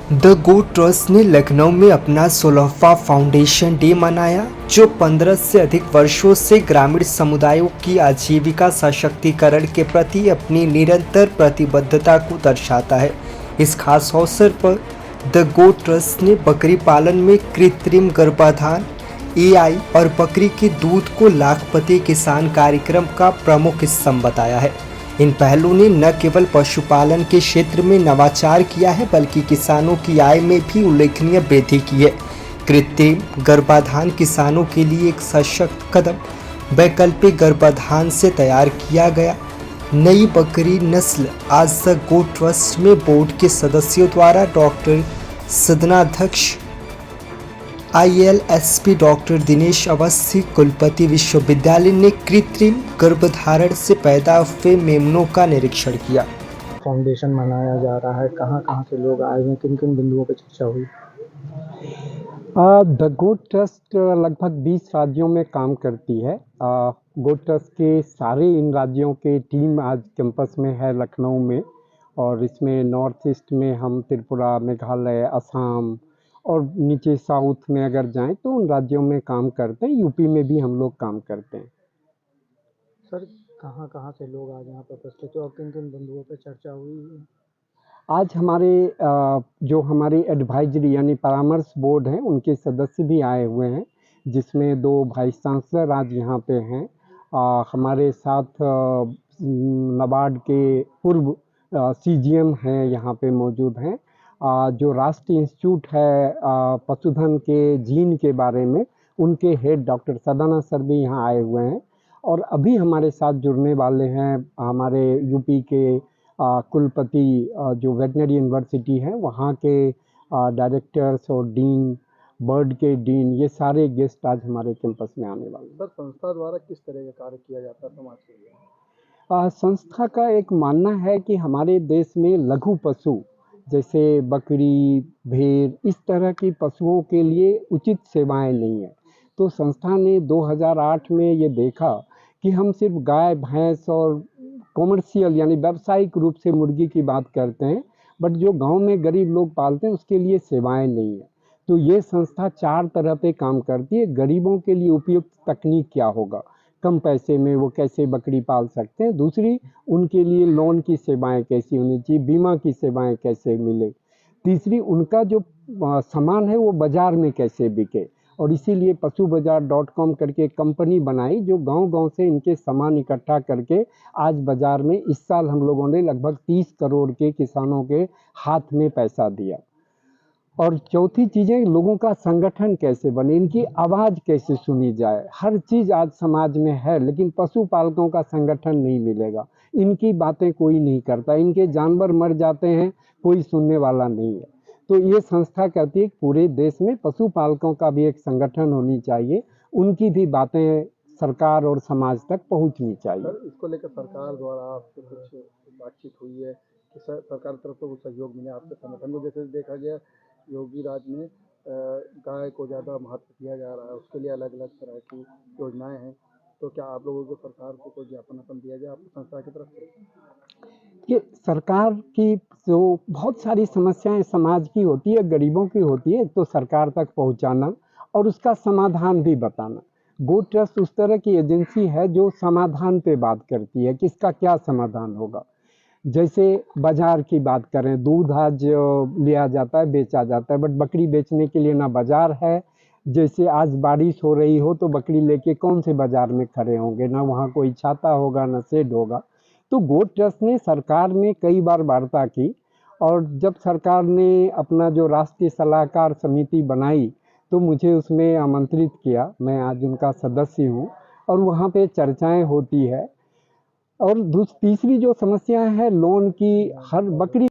The goat trust ने लखनऊ में अपना 16वां फाउंडेशन डे मनाया, जो 15 से अधिक वर्षों से ग्रामीण समुदायों की आजीविका सशक्तिकरण के प्रति अपनी निरंतर प्रतिबद्धता को दर्शाता है। इस खास अवसर पर द गोट ट्रस्ट ने बकरी पालन में कृत्रिम गर्भाधान, एआई और बकरी के दूध को लाखपति किसान कार्यक्रम का प्रमुख स्तंभ बताया है। इन पहलों ने न केवल पशुपालन के क्षेत्र में नवाचार किया है, बल्कि किसानों की आय में भी उल्लेखनीय वृद्धि की है। कृत्रिम गर्भाधान किसानों के लिए एक सशक्त कदम वैकल्पिक गर्भाधान से तैयार किया गया नई बकरी नस्ल आज द गोट ट्रस्ट में बोर्ड के सदस्यों द्वारा डॉक्टर सदनाध्यक्ष ILSP डॉक्टर दिनेश अवस्थी कुलपति विश्वविद्यालय ने कृत्रिम गर्भधारण से पैदा हुए मेमनों का निरीक्षण किया। फाउंडेशन मनाया जा रहा है, कहाँ कहाँ से लोग आए हैं, किन किन बिंदुओं पर चर्चा हुई? द गोट ट्रस्ट लगभग 20 राज्यों में काम करती है। गोट ट्रस्ट के सारे इन राज्यों के टीम आज कैंपस में है लखनऊ में, और इसमें नॉर्थ ईस्ट में हम त्रिपुरा, मेघालय, असम और नीचे साउथ में अगर जाएं तो उन राज्यों में काम करते हैं। यूपी में भी हम लोग काम करते हैं। सर, कहाँ कहाँ से लोग आज यहाँ पर उपस्थित हो और किन किन बिंदुओं पर चर्चा हुई? आज हमारे जो हमारी एडवाइजरी यानी परामर्श बोर्ड है, उनके सदस्य भी आए हुए हैं, जिसमें 2 वाइस चांसलर आज यहाँ पे हैं। हमारे साथ नाबार्ड के पूर्व CGM हैं, यहाँ पे मौजूद हैं। जो राष्ट्रीय इंस्टीट्यूट है पशुधन के जीन के बारे में, उनके हेड डॉक्टर सदानंद सर भी यहाँ आए हुए हैं। और अभी हमारे साथ जुड़ने वाले हैं हमारे यूपी के कुलपति जो वेटनरी यूनिवर्सिटी है, वहाँ के डायरेक्टर्स और डीन, बर्ड के डीन, ये सारे गेस्ट आज हमारे कैंपस में आने वाले हैं। सर, संस्था द्वारा किस तरह का कार्य किया जाता है समाज के लिए? संस्था का एक मानना है कि हमारे देश में लघु पशु जैसे बकरी, भेड़, इस तरह की पशुओं के लिए उचित सेवाएं नहीं है। तो संस्था ने 2008 में ये देखा कि हम सिर्फ गाय, भैंस और कॉमर्शियल यानी व्यावसायिक रूप से मुर्गी की बात करते हैं, बट जो गांव में गरीब लोग पालते हैं उसके लिए सेवाएं नहीं है। तो ये संस्था 4 तरह पे काम करती है। गरीबों के लिए उपयुक्त तकनीक क्या होगा, कम पैसे में वो कैसे बकरी पाल सकते हैं। दूसरी, उनके लिए लोन की सेवाएं कैसी होनी चाहिए, बीमा की सेवाएं कैसे मिले। तीसरी, उनका जो सामान है वो बाजार में कैसे बिके, और इसीलिए पशुबाजार.com करके कंपनी बनाई, जो गांव-गांव से इनके सामान इकट्ठा करके आज बाजार में इस साल हम लोगों ने लगभग 30 करोड़ के किसानों के हाथ में पैसा दिया। और चौथी चीज़ें, लोगों का संगठन कैसे बने, इनकी आवाज़ कैसे सुनी जाए। हर चीज़ आज समाज में है, लेकिन पशुपालकों का संगठन नहीं मिलेगा, इनकी बातें कोई नहीं करता, इनके जानवर मर जाते हैं, कोई सुनने वाला नहीं है। तो ये संस्था कहती है कि पूरे देश में पशुपालकों का भी एक संगठन होनी चाहिए, उनकी भी बातें सरकार और समाज तक पहुंचनी चाहिए। सर, इसको लेकर सरकार द्वारा आपसे कुछ बातचीत हुई है कि सरकार की तरफ से कुछ सहयोग मिले आपके संगठन को? जैसे देखा गया योगी राज में गाय को ज़्यादा महत्व दिया जा रहा है, उसके लिए अलग अलग तरह की योजनाएं हैं, तो क्या आप लोगों को सरकार को कोई ज्ञापन अपन दिया जाए आपकी संस्था की तरफ से? ये सरकार की जो बहुत सारी समस्याएं समाज की होती है, गरीबों की होती है, तो सरकार तक पहुंचाना और उसका समाधान भी बताना। गोट ट्रस्ट उस तरह की एजेंसी है जो समाधान पे बात करती है कि इसका क्या समाधान होगा। जैसे बाजार की बात करें, दूध आज लिया जाता है, बेचा जाता है, बट बकरी बेचने के लिए ना बाजार है। जैसे आज बारिश हो रही हो तो बकरी लेके कौन से बाजार में खड़े होंगे, ना वहाँ कोई छाता होगा, ना शेड होगा। तो गोट ट्रस्ट ने सरकार में कई बार वार्ता की, और जब सरकार ने अपना जो राष्ट्रीय सलाहकार समिति बनाई तो मुझे उसमें आमंत्रित किया। मैं आज उनका सदस्य हूँ और वहाँ पे चर्चाएं होती है। और तीसरी जो समस्या है लोन की, हर बकरी